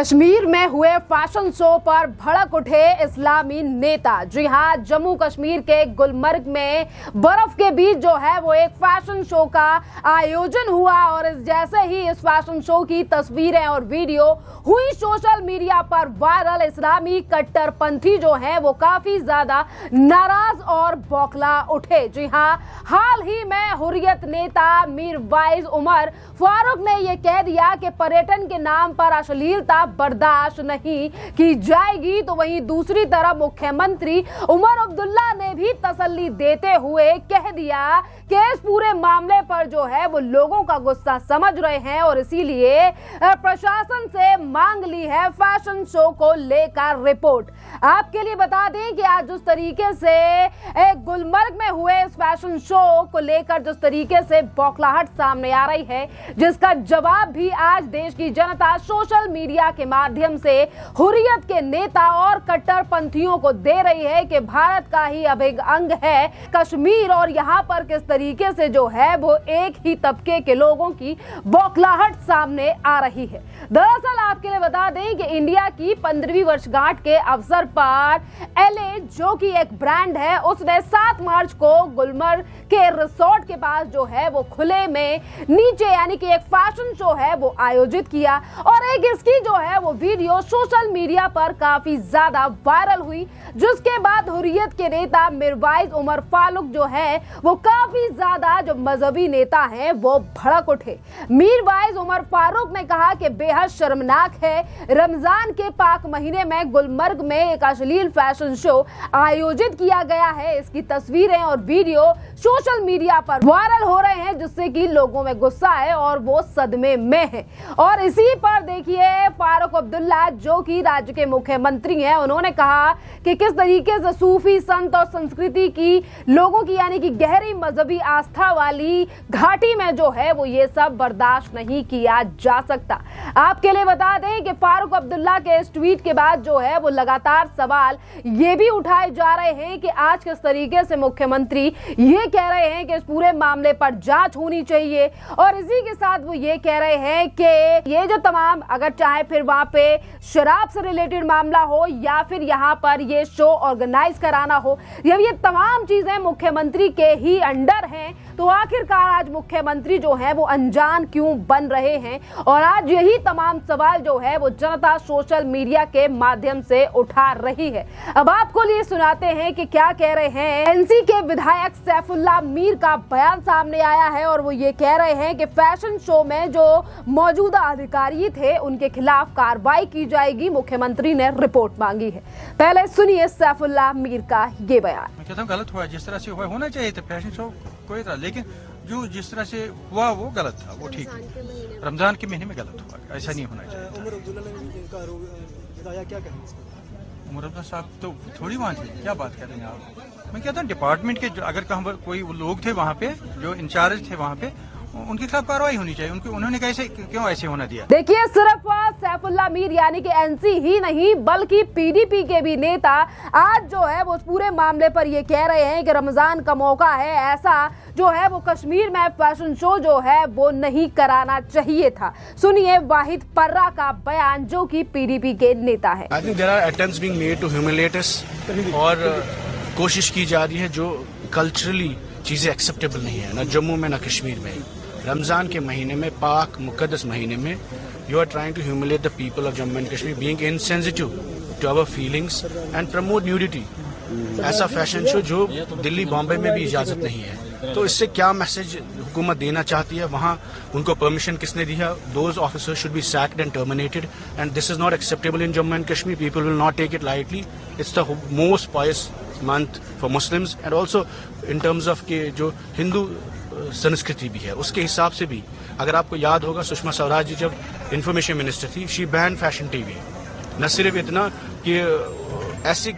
कश्मीर में हुए fashion show पर भड़क उठे इस्लामी नेता। जी हां, जम्मू कश्मीर के गुलमर्ग में बर्फ के बीच जो है वो एक फैशन शो का आयोजन हुआ और जैसे ही इस फैशन शो की तस्वीरें और वीडियो हुई सोशल मीडिया पर वायरल, इस्लामी कट्टरपंथी जो हैं वो काफी ज्यादा नाराज और बौखला उठे। जी हां, हाल ही में हुर्रियत नेता मीरवाइज उमर फारूक ने यह कह दिया कि पर्यटन के नाम पर अश्लीलता बर्दाश्त नहीं की जाएगी। तो वहीं दूसरी तरफ मुख्यमंत्री उमर अब्दुल्ला ने भी तसल्ली देते हुए कह दिया कि इस पूरे मामले पर जो है वो लोगों का गुस्सा समझ रहे हैं और इसीलिए प्रशासन से मांग ली है फैशन शो को लेकर रिपोर्ट। आपके लिए बता दें कि आज जिस तरीके से गुलमर्ग में हुए इस फैशन शो को लेकर जिस तरीके से बौखलाहट सामने आ रही है, जिसका जवाब भी आज देश की जनता सोशल मीडिया के माध्यम से हुर्रियत के नेता और कट्टरपंथियों को दे रही है कि भारत का ही अभिन्न अंग है कश्मीर और यहाँ पर किस तरीके से जो है वो एक ही तबके के लोगों की बौखलाहट सामने आ रही है। दरअसल आपके लिए बता दें कि इंडिया की 15वीं वर्षगांठ के अवसर पर एलए जो कि एक ब्रांड है, उसने 7 मार्च को गुलमर्ग के रिसोर्ट के पास जो है वो खुले में नीचे यानी कि एक फैशन शो है वो आयोजित किया और एक इसकी जो है वो वीडियो सोशल मीडिया पर काफी ज्यादा वायरल हुई, जिसके बाद हुर्रियत के नेता मीरवाइज उमर फारूक जो है वो काफी ज्यादा जो मजहबी नेता हैं वो भड़क उठे। मीरवाइज उमर फारूक ने कहा कि बेहद शर्मनाक है, रमजान के पाक महीने में गुलमर्ग में एक अश्लील फैशन शो आयोजित किया गया है। इसकी तस्वीरें और वीडियो सोशल मीडिया पर वायरल हो रहे हैं, जिससे कि लोगों में गुस्सा है और वो सदमे में है। और इसी पर देखिए फारूक अब्दुल्ला जो कि राज्य के मुख्यमंत्री हैं, उन्होंने कहा कि किस तरीके से सूफी संत और संस्कृति की लोगों की यानी कि गहरी मजहबी आस्था वाली घाटी में जो है वो ये सब बर्दाश्त नहीं किया जा सकता। आपके लिए बता दें कि फारूक अब्दुल्ला के इस ट्वीट के बाद जो है वो लगातार सवाल ये भी उठाए जा रहे हैं कि आज किस तरीके से मुख्यमंत्री ये कह रहे हैं कि इस पूरे मामले पर जांच होनी चाहिए और इसी के साथ वो ये कह रहे हैं कि ये जो तमाम अगर चाहे फिर वहां पे शराब से रिलेटेड मामला हो या फिर यहाँ पर ये शो ऑर्गेनाइज कराना हो, जब ये तमाम चीजें मुख्यमंत्री के ही अंडर हैं तो आखिरकार आज मुख्यमंत्री जो है वो अनजान क्यों बन रहे हैं। और आज यही तमाम सवाल जो है वो जनता सोशल मीडिया के माध्यम से उठा रही है। अब आपको लिए सुनाते हैं कि क्या कह रहे हैं। एनसी के विधायक सैफुल्लाह मीर का बयान सामने आया है और वो ये कह रहे हैं कि फैशन शो में जो मौजूदा अधिकारी थे उनके खिलाफ कार्रवाई की जाएगी। मुख्यमंत्री ने रिपोर्ट मांगी है। पहले सुनिए सैफुल्लाह मीर का ये बयान। मैं कहता हूँ गलत हुआ, जिस तरह से हुआ होना चाहिए था फैशन शो कोई था, लेकिन जो जिस तरह से हुआ वो गलत था, वो ठीक है। रमजान के महीने में गलत हुआ, ऐसा नहीं होना चाहिए। उमर अब्दुल्ला ने बताया क्या कहें? उमर अब्दुल्ला साहब तो थोड़ी वहाँ थे, क्या बात कर रहे हैं आप। मैं कहता हूँ डिपार्टमेंट के अगर कोई लोग थे वहाँ पे जो इंचार्ज थे वहाँ पे, उनके खिलाफ कार्रवाई होनी चाहिए। उन्होंने कैसे क्यों ऐसे होना दिया। देखिए सिर्फ सैफुल्लाह मीर यानी कि एनसी ही नहीं बल्कि पीडीपी के भी नेता आज जो है वो पूरे मामले पर ये कह रहे हैं कि रमजान का मौका है, ऐसा जो है वो कश्मीर में फैशन शो जो है वो नहीं कराना चाहिए था। सुनिए वाहिद पर्रा का बयान जो कि पीडीपी के नेता है। I think there are attempts being made to humiliate us और कोशिश की जा रही है जो कल्चरली चीजें एक्सेप्टेबल नहीं है, ना जम्मू में ना कश्मीर में। रमजान के महीने में, पाक मुकद्दस महीने में, you are trying to humiliate the people of Jammu and Kashmir, being insensitive to our feelings and promote nudity. ऐसा फैशन शो जो दिल्ली बॉम्बे में भी इजाजत नहीं है, तो इससे क्या मैसेज हुकूमत देना चाहती है, वहाँ उनको परमिशन किसने दी है? Those officers should be sacked and terminated and this is not acceptable in Jammu and Kashmir. People will not take it lightly. It's the most pious month for Muslims and also in terms of के जो हिंदू संस्कृति भी है उसके हिसाब से भी। अगर आपको याद होगा सुषमा स्वराज जी जब इंफॉर्मेशन मिनिस्टर थी, शी बैन फैशन टीवी। न सिर्फ इतना कि ऐसे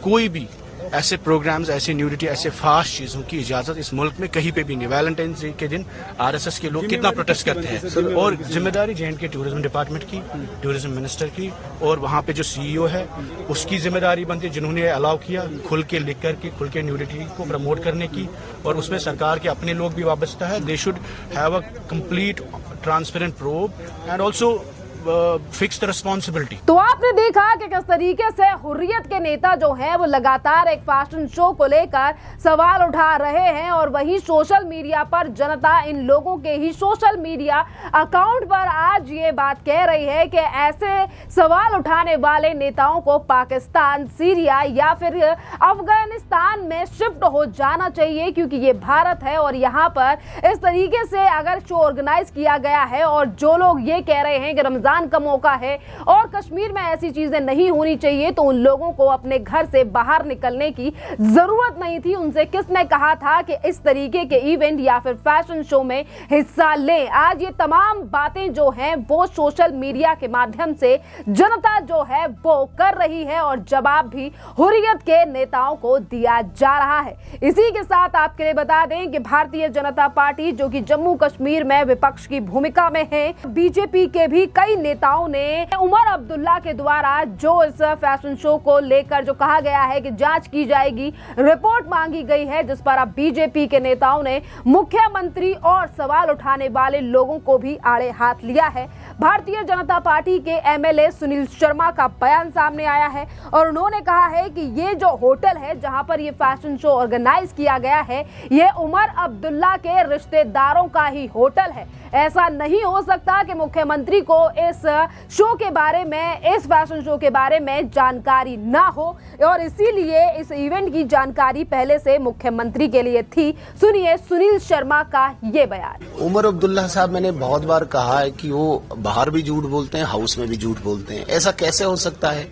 कोई भी ऐसे प्रोग्राम्स, ऐसे न्यूडिटी, ऐसे फास्ट चीजों की इजाजत इस मुल्क में कहीं पे भी नहीं। वैलेंटाइंस डे के दिन आरएसएस के लोग कितना प्रोटेस्ट करते हैं और जिम्मेदारी जे&के टूरिज्म डिपार्टमेंट की, टूरिज्म मिनिस्टर की और वहाँ पे जो सीईओ है उसकी जिम्मेदारी बनती है, जिन्होंने अलाउ किया खुल के लिख करके खुल के न्यूडिटी को प्रमोट करने की। और उसमें सरकार के अपने लोग भी वाबस्ता है। They should have a complete transparent probe and also fix the responsibility. तो आपने देखा कि किस तरीके से हुर्रियत के नेता जो हैं वो लगातार एक फैशन शो को लेकर सवाल उठा रहे हैं और वहीं सोशल मीडिया पर जनता इन लोगों के ही सोशल मीडिया अकाउंट पर आज ये बात कह रही है कि ऐसे सवाल उठाने वाले नेताओं को पाकिस्तान, सीरिया या फिर अफगानिस्तान में शिफ्ट हो जाना चाहिए, क्योंकि ये भारत है और यहाँ पर इस तरीके से अगर शो ऑर्गेनाइज किया गया है और जो लोग ये कह रहे हैं कि रमजान का मौका है और कश्मीर में ऐसी चीजें नहीं होनी चाहिए, तो उन लोगों को अपने घर से बाहर निकलने की जरूरत नहीं थी। उनसे किसने कहा था कि इस तरीके के इवेंट या फिर फैशन शो में हिस्सा लें? आज ये तमाम बातें जो हैं वो सोशल मीडिया के माध्यम से जनता जो है वो कर रही है और जवाब भी हुर्रियत के नेताओं को दिया जा रहा है। इसी के साथ आपके लिए बता दें कि भारतीय जनता पार्टी जो कि जम्मू कश्मीर में विपक्ष की भूमिका में है, बीजेपी के भी कई नेताओं ने उमर अब्दुल्ला के द्वारा जो इस फैशन शो को लेकर जो कहा गया है कि जांच की जाएगी, रिपोर्ट मांगी गई है, जिस पर अब बीजेपी के नेताओं ने मुख्यमंत्री और सवाल उठाने वाले लोगों को भी आड़े हाथ लिया है। भारतीय जनता पार्टी के एमएलए सुनील शर्मा का बयान सामने आया है और उन्होंने कहा है कि ये जो होटल है जहां पर ये फैशन शो ऑर्गेनाइज किया गया है, ये उमर अब्दुल्ला के रिश्तेदारों का ही होटल है। ऐसा नहीं हो सकता कि मुख्यमंत्री को इस शो के बारे में, इस फैशन शो के बारे में जानकारी ना हो और इसीलिए इस इवेंट की जानकारी पहले से मुख्यमंत्री के लिए थी। सुनिए सुनील शर्मा का ये बयान। उमर अब्दुल्ला साहब, मैंने बहुत बार कहा है कि वो बाहर भी झूठ बोलते हैं, हाउस में भी झूठ बोलते हैं। ऐसा कैसे हो सकता है?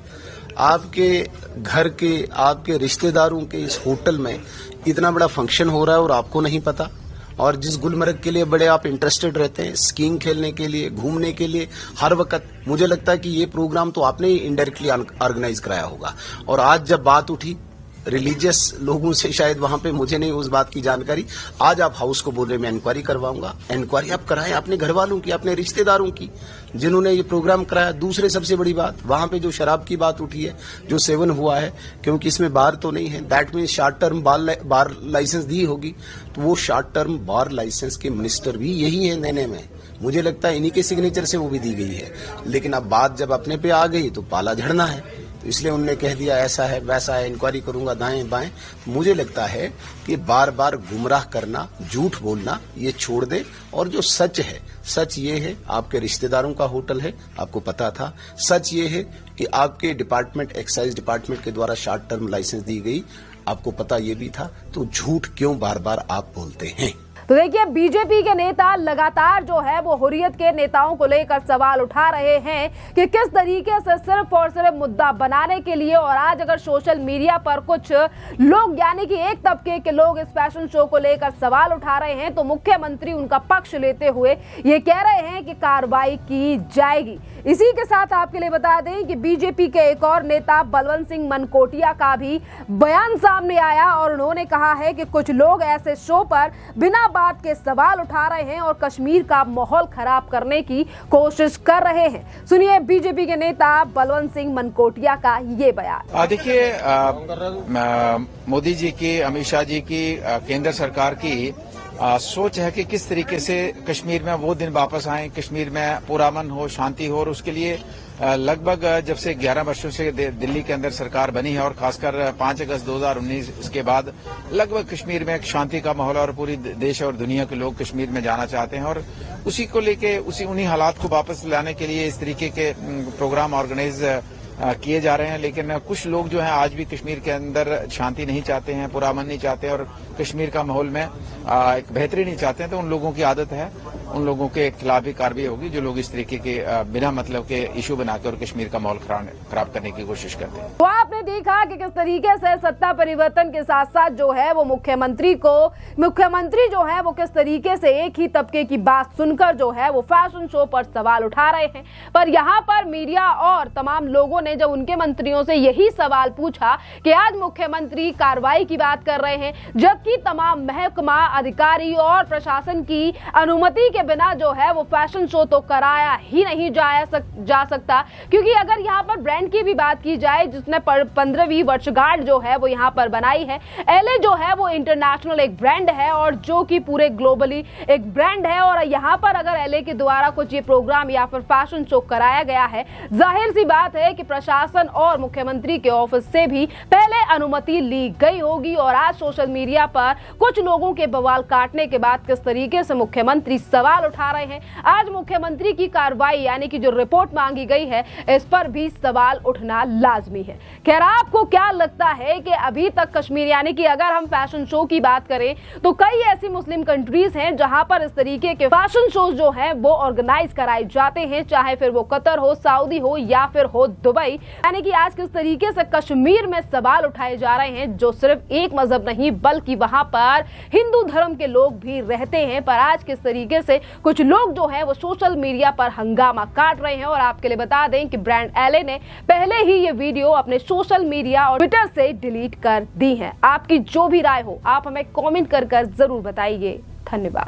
आपके घर के, आपके रिश्तेदारों के इस होटल में इतना बड़ा फंक्शन हो रहा है और आपको नहीं पता? और जिस गुलमर्ग के लिए बड़े आप इंटरेस्टेड रहते हैं, स्कीइंग खेलने के लिए, घूमने के लिए हर वक्त, मुझे लगता है कि ये प्रोग्राम तो आपने ही इनडायरेक्टली ऑर्गेनाइज कराया होगा। और आज जब बात उठी रिलीजियस लोगों से, शायद वहां पे, मुझे नहीं उस बात की जानकारी, आज आप हाउस को बोल रहे मैं इंक्वायरी करवाऊंगा। इंक्वायरी आप कराएं अपने घर वालों की, अपने रिश्तेदारों की जिन्होंने ये प्रोग्राम कराया। दूसरे सबसे बड़ी बात, वहां पे जो शराब की बात उठी है, जो सेवन हुआ है, क्योंकि इसमें बार तो नहीं है, that mean short term bar licence दी होगी, तो वो शॉर्ट टर्म बार लाइसेंस के मिनिस्टर भी यही है देने में। मुझे लगता है इन्हीं के सिग्नेचर से वो भी दी गई है। लेकिन अब बात जब अपने पे आ गई तो पाला झड़ना है, तो इसलिए उन्होंने कह दिया ऐसा है वैसा है, इंक्वायरी करूंगा दाएं बाएं। मुझे लगता है कि बार बार गुमराह करना, झूठ बोलना ये छोड़ दे और जो सच है, सच ये है आपके रिश्तेदारों का होटल है, आपको पता था। सच ये है कि आपके डिपार्टमेंट, एक्साइज डिपार्टमेंट के द्वारा शॉर्ट टर्म लाइसेंस दी गई, आपको पता ये भी था। तो झूठ क्यों बार बार आप बोलते हैं? तो देखिए, बीजेपी के नेता लगातार जो है वो हुर्रियत के नेताओं को लेकर सवाल उठा रहे हैं कि किस तरीके से सिर्फ और सिर्फ मुद्दा बनाने के लिए, और आज अगर सोशल मीडिया पर कुछ लोग यानी कि एक तबके के लोग इस फैशन शो को लेकर सवाल उठा रहे हैं, तो मुख्यमंत्री उनका पक्ष लेते हुए ये कह रहे हैं कि कार्रवाई की जाएगी। इसी के साथ आपके लिए बता दें कि बीजेपी के एक और नेता बलवंत सिंह मनकोटिया का भी बयान सामने आया और उन्होंने कहा है कि कुछ लोग ऐसे शो पर बिना बात के सवाल उठा रहे हैं और कश्मीर का माहौल खराब करने की कोशिश कर रहे हैं। सुनिए बीजेपी के नेता बलवंत सिंह मनकोटिया का ये बयान। देखिए, मोदी जी की, अमित शाह जी की, केंद्र सरकार की सोच है कि किस तरीके से कश्मीर में वो दिन वापस आए, कश्मीर में पुरअमन हो, शांति हो, और उसके लिए लगभग जब से 11 वर्षों से दिल्ली के अंदर सरकार बनी है और खासकर 5 अगस्त 2019 इसके बाद लगभग कश्मीर में एक शांति का माहौल और पूरी देश और दुनिया के लोग कश्मीर में जाना चाहते हैं और उसी को लेके उन्हीं हालात को वापस लाने के लिए इस तरीके के प्रोग्राम ऑर्गेनाइज किए जा रहे हैं। लेकिन कुछ लोग जो हैं आज भी कश्मीर के अंदर शांति नहीं चाहते हैं, पुरअमन नहीं चाहते और कश्मीर का माहौल में एक बेहतरी नहीं चाहते हैं। तो उन लोगों की आदत है, उन लोगों के खिलाफ भी कार्रवाई होगी जो लोग इस तरीके के बिना मतलब के इशू बनाकर और कश्मीर का माहौल खराब करने की कोशिश करते हैं। तो आपने देखा कि किस तरीके से सत्ता परिवर्तन के साथ साथ जो है वो मुख्यमंत्री जो है वो किस तरीके से एक ही तबके की बात सुनकर जो है वो फैशन शो पर सवाल उठा रहे हैं। पर यहाँ पर मीडिया और तमाम लोगों ने जब उनके मंत्रियों से यही सवाल पूछा कि आज मुख्यमंत्री कार्रवाई की बात कर रहे हैं, जबकि तमाम महकमा, अधिकारी और प्रशासन की अनुमति के बिना जो है वो फैशन शो तो कराया ही नहीं जा सकता, क्योंकि अगर यहाँ पर ब्रांड की भी बात की जाए जिसने 15वीं वर्षगांठ जो है वो यहाँ पर बनाई है, एलए जो है वो इंटरनेशनल एक ब्रांड है और जो कि पूरे ग्लोबली एक ब्रांड है। और यहाँ पर अगर एलए के द्वारा कुछ ये प्रोग्राम या फिर फैशन शो कराया गया है, जाहिर सी बात है कि प्रशासन और मुख्यमंत्री के ऑफिस से भी पहले अनुमति ली गई होगी। और आज सोशल मीडिया पर कुछ लोगों के बवाल काटने के बाद किस तरीके से मुख्यमंत्री सवाल उठा रहे हैं, आज मुख्यमंत्री की कार्रवाई यानी कि जो रिपोर्ट मांगी गई है इस पर भी सवाल उठना लाजमी है। खैर, आपको क्या लगता है कि अभी तक कश्मीर यानी कि अगर हम फैशन शो की बात करें तो कई ऐसी मुस्लिम कंट्रीज हैं जहां पर इस तरीके के फैशन शोज जो हैं वो ऑर्गेनाइज कराए जाते हैं, चाहे फिर वो कतर हो, सऊदी हो या फिर हो दुबई। यानी कि आज किस तरीके से कश्मीर में सवाल उठाए जा रहे हैं जो सिर्फ एक मजहब नहीं बल्कि वहां पर हिंदू धर्म के लोग भी रहते हैं, पर आज किस तरीके से कुछ लोग जो है वो सोशल मीडिया पर हंगामा काट रहे हैं। और आपके लिए बता दें कि ब्रांड एलए ने पहले ही ये वीडियो अपने सोशल मीडिया और ट्विटर से डिलीट कर दी है। आपकी जो भी राय हो आप हमें कमेंट कर जरूर बताइए। धन्यवाद।